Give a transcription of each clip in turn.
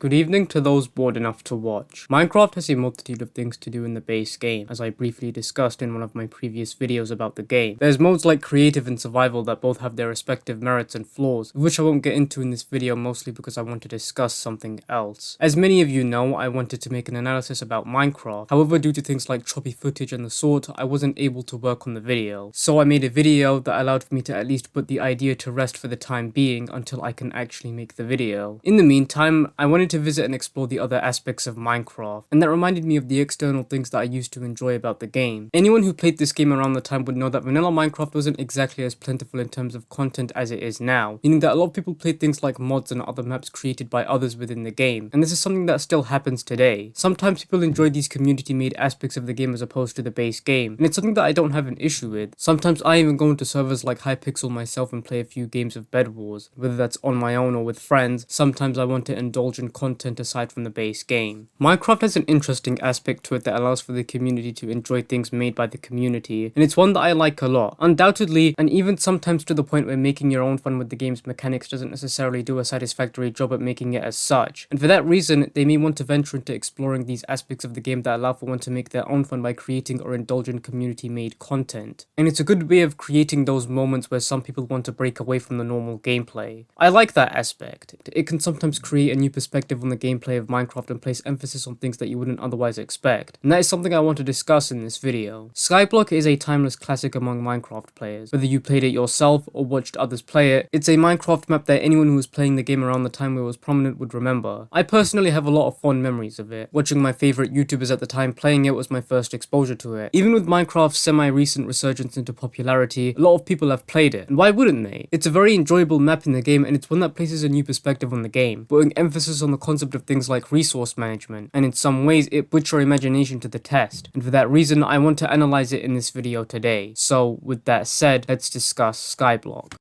Good evening to those bored enough to watch. Minecraft has a multitude of things to do in the base game, as I briefly discussed in one of my previous videos about the game. There's modes like creative and survival that both have their respective merits and flaws, which I won't get into in this video mostly because I want to discuss something else. As many of you know, I wanted to make an analysis about Minecraft, however due to things like choppy footage and the sort, I wasn't able to work on the video. So I made a video that allowed for me to at least put the idea to rest for the time being until I can actually make the video. In the meantime, I wanted to visit and explore the other aspects of Minecraft, and that reminded me of the external things that I used to enjoy about the game. Anyone who played this game around the time would know that vanilla Minecraft wasn't exactly as plentiful in terms of content as it is now, meaning that a lot of people played things like mods and other maps created by others within the game, and this is something that still happens today. Sometimes people enjoy these community-made aspects of the game as opposed to the base game, and it's something that I don't have an issue with. Sometimes I even go into servers like Hypixel myself and play a few games of Bed Wars, whether that's on my own or with friends. Sometimes I want to indulge in content aside from the base game. Minecraft has an interesting aspect to it that allows for the community to enjoy things made by the community, and it's one that I like a lot. Undoubtedly, and even sometimes to the point where making your own fun with the game's mechanics doesn't necessarily do a satisfactory job at making it as such, and for that reason, they may want to venture into exploring these aspects of the game that allow for one to make their own fun by creating or indulge in community-made content. And it's a good way of creating those moments where some people want to break away from the normal gameplay. I like that aspect. It can sometimes create a new perspective on the gameplay of Minecraft and place emphasis on things that you wouldn't otherwise expect, and that is something I want to discuss in this video. Skyblock is a timeless classic among Minecraft players. Whether you played it yourself or watched others play it, it's a Minecraft map that anyone who was playing the game around the time where it was prominent would remember. I personally have a lot of fond memories of it. Watching my favorite YouTubers at the time playing it was my first exposure to it. Even with Minecraft's semi-recent resurgence into popularity, a lot of people have played it, and why wouldn't they? It's a very enjoyable map in the game, and it's one that places a new perspective on the game, putting emphasis on the concept of things like resource management, and in some ways it puts your imagination to the test, and for that reason I want to analyze it in this video today. So with that said, let's discuss Skyblock.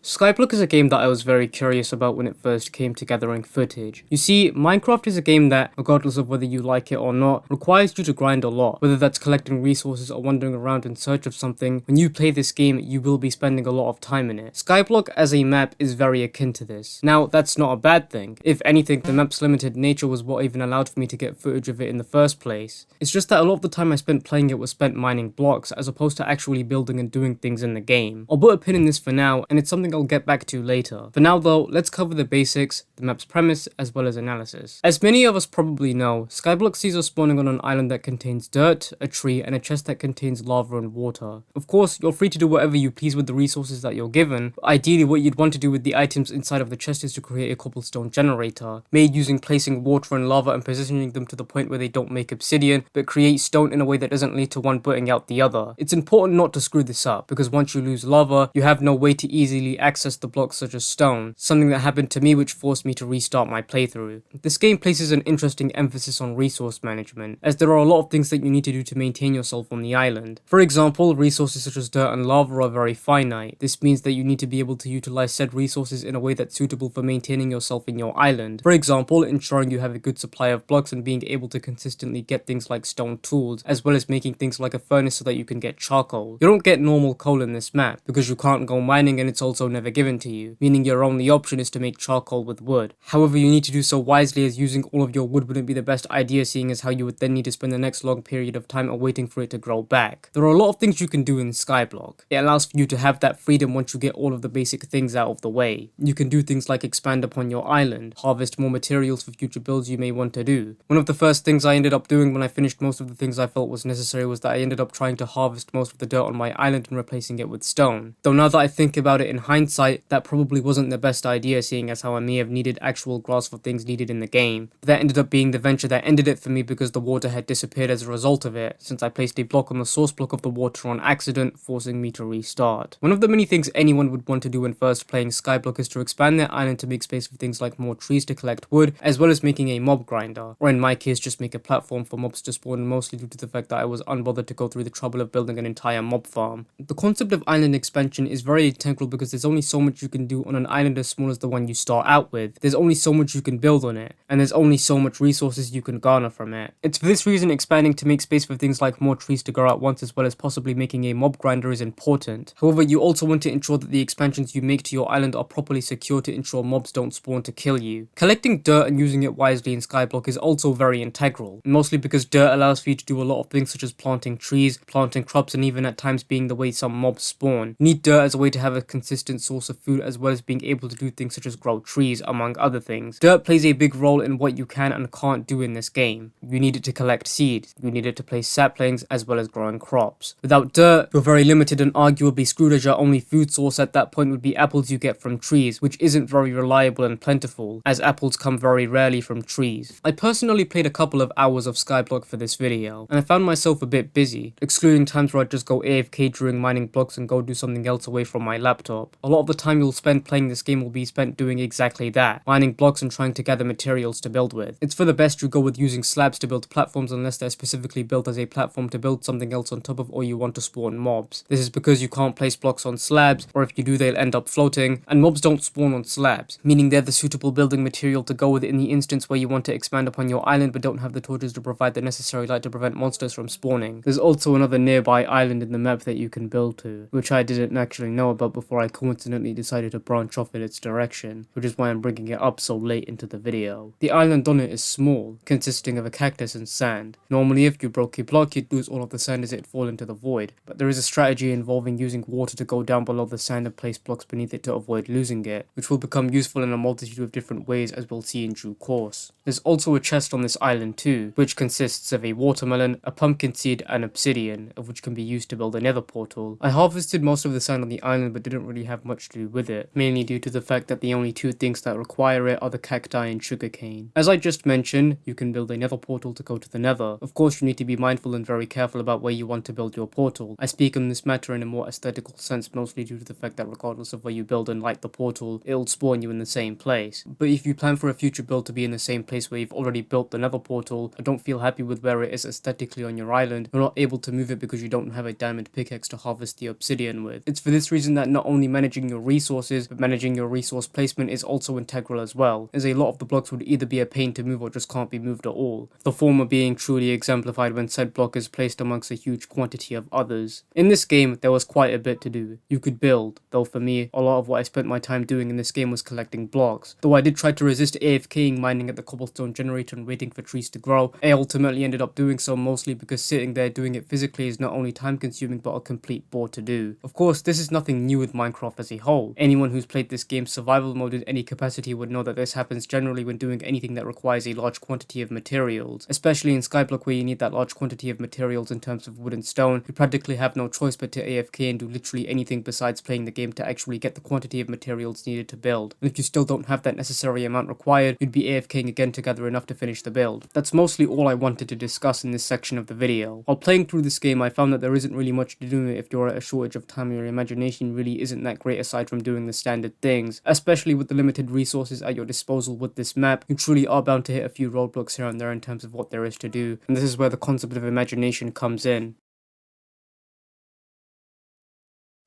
Skyblock is a game that I was very curious about when it first came to gathering footage. You see, Minecraft is a game that, regardless of whether you like it or not, requires you to grind a lot. Whether that's collecting resources or wandering around in search of something, when you play this game, you will be spending a lot of time in it. Skyblock as a map is very akin to this. Now, that's not a bad thing. If anything, the map's limited nature was what even allowed for me to get footage of it in the first place. It's just that a lot of the time I spent playing it was spent mining blocks, as opposed to actually building and doing things in the game. I'll put a pin in this for now, and it's something I'll get back to later. For now though, let's cover the basics, the map's premise, as well as analysis. As many of us probably know, Skyblock sees us spawning on an island that contains dirt, a tree, and a chest that contains lava and water. Of course, you're free to do whatever you please with the resources that you're given, but ideally what you'd want to do with the items inside of the chest is to create a cobblestone generator, made using placing water and lava and positioning them to the point where they don't make obsidian, but create stone in a way that doesn't lead to one putting out the other. It's important not to screw this up, because once you lose lava, you have no way to easily access the blocks such as stone, something that happened to me which forced me to restart my playthrough. This game places an interesting emphasis on resource management, as there are a lot of things that you need to do to maintain yourself on the island. For example, resources such as dirt and lava are very finite. This means that you need to be able to utilize said resources in a way that's suitable for maintaining yourself in your island. For example, ensuring you have a good supply of blocks and being able to consistently get things like stone tools, as well as making things like a furnace so that you can get charcoal. You don't get normal coal in this map, because you can't go mining and it's also never given to you, meaning your only option is to make charcoal with wood. However, you need to do so wisely, as using all of your wood wouldn't be the best idea, seeing as how you would then need to spend the next long period of time awaiting for it to grow back. There are a lot of things you can do in Skyblock. It allows for you to have that freedom once you get all of the basic things out of the way. You can do things like expand upon your island, harvest more materials for future builds you may want to do. One of the first things I ended up doing when I finished most of the things I felt was necessary was that I ended up trying to harvest most of the dirt on my island and replacing it with stone. Though now that I think about it in hindsight, that probably wasn't the best idea, seeing as how I may have needed actual grass for things needed in the game. But that ended up being the venture that ended it for me, because the water had disappeared as a result of it, since I placed a block on the source block of the water on accident, forcing me to restart. One of the many things anyone would want to do when first playing Skyblock is to expand their island to make space for things like more trees to collect wood, as well as making a mob grinder, or in my case just make a platform for mobs to spawn, mostly due to the fact that I was unbothered to go through the trouble of building an entire mob farm. The concept of island expansion is very integral because there's only so much you can do on an island as small as the one you start out with. There's only so much you can build on it, and there's only so much resources you can garner from it. It's for this reason expanding to make space for things like more trees to grow at once, as well as possibly making a mob grinder, is important. However, you also want to ensure that the expansions you make to your island are properly secure to ensure mobs don't spawn to kill you. Collecting dirt and using it wisely in Skyblock is also very integral, mostly because dirt allows for you to do a lot of things such as planting trees, planting crops, and even at times being the way some mobs spawn. You need dirt as a way to have a consistent source of food, as well as being able to do things such as grow trees, among other things. Dirt plays a big role in what you can and can't do in this game. You need it to collect seeds, you need it to place saplings, as well as growing crops. Without dirt, you're very limited and arguably screwed, as your only food source at that point would be apples you get from trees, which isn't very reliable and plentiful, as apples come very rarely from trees. I personally played a couple of hours of Skyblock for this video, and I found myself a bit busy, excluding times where I'd just go AFK during mining blocks and go do something else away from my laptop. A lot of the time you'll spend playing this game will be spent doing exactly that, mining blocks and trying to gather materials to build with. It's for the best you go with using slabs to build platforms unless they're specifically built as a platform to build something else on top of, or you want to spawn mobs. This is because you can't place blocks on slabs, or if you do they'll end up floating, and mobs don't spawn on slabs, meaning they're the suitable building material to go with in the instance where you want to expand upon your island but don't have the torches to provide the necessary light to prevent monsters from spawning. There's also another nearby island in the map that you can build to, which I didn't actually know about before I coincidentally decided to branch off in its direction, which is why I'm bringing it up so late into the video. The island on it is small, consisting of a cactus and sand. Normally if you broke a block you'd lose all of the sand as it fall into the void, but there is a strategy involving using water to go down below the sand and place blocks beneath it to avoid losing it, which will become useful in a multitude of different ways, as we'll see in due course. There's also a chest on this island too, which consists of a watermelon, a pumpkin seed, and obsidian, of which can be used to build a nether portal. I harvested most of the sand on the island but didn't really have much to do with it, mainly due to the fact that the only two things that require it are the cacti and sugarcane. As I just mentioned, you can build a nether portal to go to the nether. Of course you need to be mindful and very careful about where you want to build your portal. I speak on this matter in a more aesthetical sense, mostly due to the fact that regardless of where you build and light the portal, it'll spawn you in the same place. But if you plan for a future build to be in the same place where you've already built the nether portal, and don't feel happy with where it is aesthetically on your island, you're not able to move it because you don't have a diamond pickaxe to harvest the obsidian with. It's for this reason that not only managing your resources, but managing your resource placement is also integral as well, as a lot of the blocks would either be a pain to move or just can't be moved at all, the former being truly exemplified when said block is placed amongst a huge quantity of others. In this game, there was quite a bit to do. You could build, though for me, a lot of what I spent my time doing in this game was collecting blocks. Though I did try to resist AFKing mining at the cobblestone generator and waiting for trees to grow, I ultimately ended up doing so mostly because sitting there doing it physically is not only time consuming but a complete bore to do. Of course, this is nothing new with Minecraft as a whole. Anyone who's played this game's survival mode in any capacity would know that this happens generally when doing anything that requires a large quantity of materials, especially in Skyblock where you need that large quantity of materials in terms of wood and stone. You practically have no choice but to AFK and do literally anything besides playing the game to actually get the quantity of materials needed to build. And if you still don't have that necessary amount required, you'd be AFKing again to gather enough to finish the build. That's mostly all I wanted to discuss in this section of the video. While playing through this game, I found that there isn't really much to do if you're at a shortage of time, or your imagination really isn't that great aside from doing the standard things. Especially with the limited resources at your disposal with this map, you truly are bound to hit a few roadblocks here and there in terms of what there is to do, and this is where the concept of imagination comes in.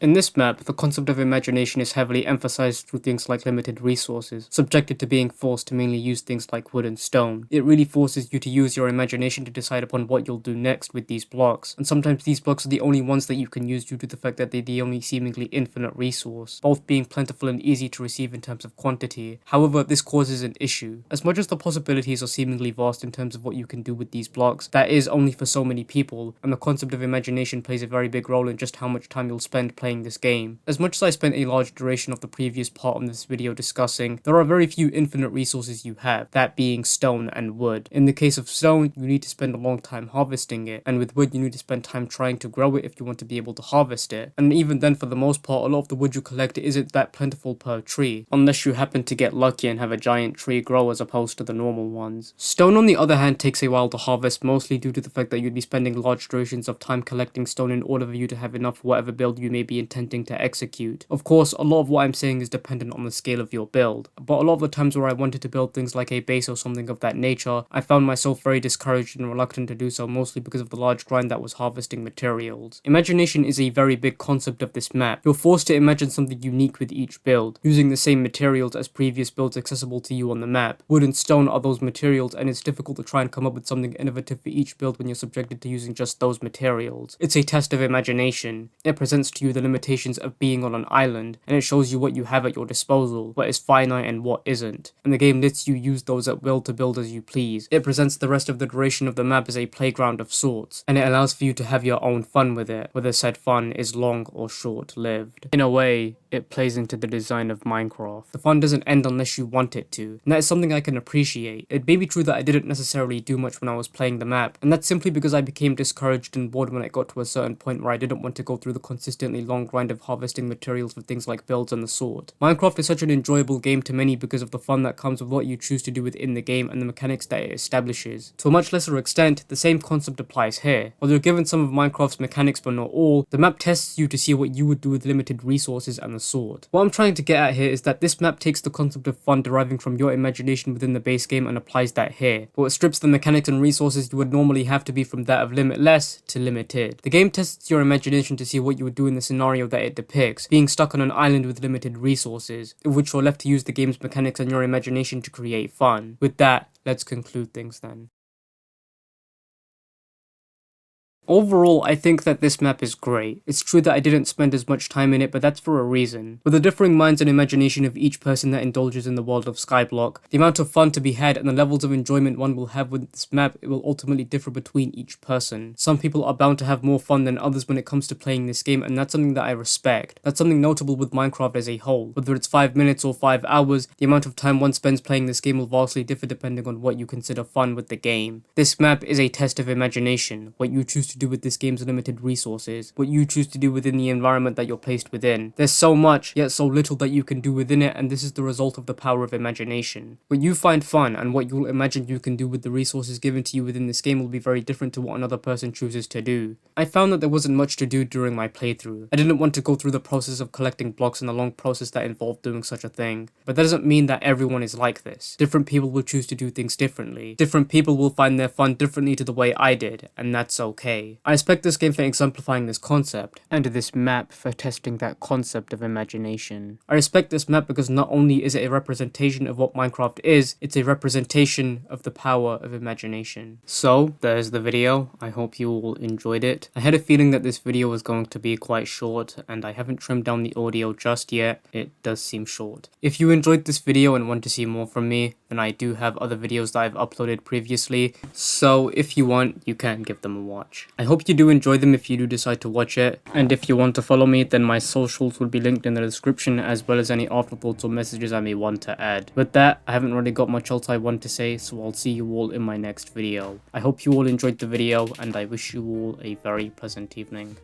In this map, the concept of imagination is heavily emphasized through things like limited resources, subjected to being forced to mainly use things like wood and stone. It really forces you to use your imagination to decide upon what you'll do next with these blocks, and sometimes these blocks are the only ones that you can use due to the fact that they're the only seemingly infinite resource, both being plentiful and easy to receive in terms of quantity. However, this causes an issue. As much as the possibilities are seemingly vast in terms of what you can do with these blocks, that is only for so many people, and the concept of imagination plays a very big role in just how much time you'll spend playing this game. As much as I spent a large duration of the previous part on this video discussing, there are very few infinite resources you have, that being stone and wood. In the case of stone, you need to spend a long time harvesting it, and with wood you need to spend time trying to grow it if you want to be able to harvest it. And even then, for the most part, a lot of the wood you collect isn't that plentiful per tree, unless you happen to get lucky and have a giant tree grow as opposed to the normal ones. Stone on the other hand takes a while to harvest, mostly due to the fact that you'd be spending large durations of time collecting stone in order for you to have enough for whatever build you may be ultimately intending to execute. Of course, a lot of what I'm saying is dependent on the scale of your build, but a lot of the times where I wanted to build things like a base or something of that nature, I found myself very discouraged and reluctant to do so, mostly because of the large grind that was harvesting materials. Imagination is a very big concept of this map. You're forced to imagine something unique with each build, using the same materials as previous builds accessible to you on the map. Wood and stone are those materials, and it's difficult to try and come up with something innovative for each build when you're subjected to using just those materials. It's a test of imagination. It presents to you the limitations of being on an island, and it shows you what you have at your disposal, what is finite and what isn't, and the game lets you use those at will to build as you please. It presents the rest of the duration of the map as a playground of sorts, and it allows for you to have your own fun with it, whether said fun is long or short-lived. In a way, it plays into the design of Minecraft. The fun doesn't end unless you want it to, and that is something I can appreciate. It may be true that I didn't necessarily do much when I was playing the map, and that's simply because I became discouraged and bored when it got to a certain point where I didn't want to go through the consistently long grind of harvesting materials for things like builds and the sort. Minecraft is such an enjoyable game to many because of the fun that comes with what you choose to do within the game and the mechanics that it establishes. To a much lesser extent, the same concept applies here. While you're given some of Minecraft's mechanics but not all, the map tests you to see what you would do with limited resources and the sort. What I'm trying to get at here is that this map takes the concept of fun deriving from your imagination within the base game and applies that here, but it strips the mechanics and resources you would normally have to be from that of limitless to limited. The game tests your imagination to see what you would do in the scenario that it depicts, being stuck on an island with limited resources, in which you're left to use the game's mechanics and your imagination to create fun. With that, let's conclude things then. Overall, I think that this map is great. It's true that I didn't spend as much time in it, but that's for a reason. With the differing minds and imagination of each person that indulges in the world of Skyblock, the amount of fun to be had and the levels of enjoyment one will have with this map, it will ultimately differ between each person. Some people are bound to have more fun than others when it comes to playing this game, and that's something that I respect. That's something notable with Minecraft as a whole. Whether it's 5 minutes or 5 hours, the amount of time one spends playing this game will vastly differ depending on what you consider fun with the game. This map is a test of imagination, what you choose to do with this game's limited resources, what you choose to do within the environment that you're placed within. There's so much, yet so little that you can do within it, and this is the result of the power of imagination. What you find fun and what you'll imagine you can do with the resources given to you within this game will be very different to what another person chooses to do. I found that there wasn't much to do during my playthrough. I didn't want to go through the process of collecting blocks and the long process that involved doing such a thing, but that doesn't mean that everyone is like this. Different people will choose to do things differently. Different people will find their fun differently to the way I did, and that's okay. I respect this game for exemplifying this concept, and this map for testing that concept of imagination. I respect this map because not only is it a representation of what Minecraft is, it's a representation of the power of imagination. So, there's the video. I hope you all enjoyed it. I had a feeling that this video was going to be quite short, and I haven't trimmed down the audio just yet. It does seem short. If you enjoyed this video and want to see more from me, then I do have other videos that I've uploaded previously, so if you want, you can give them a watch. I hope you do enjoy them if you do decide to watch it, and if you want to follow me, then my socials will be linked in the description, as well as any afterthoughts or messages I may want to add. With that, I haven't really got much else I want to say, so I'll see you all in my next video. I hope you all enjoyed the video, and I wish you all a very pleasant evening.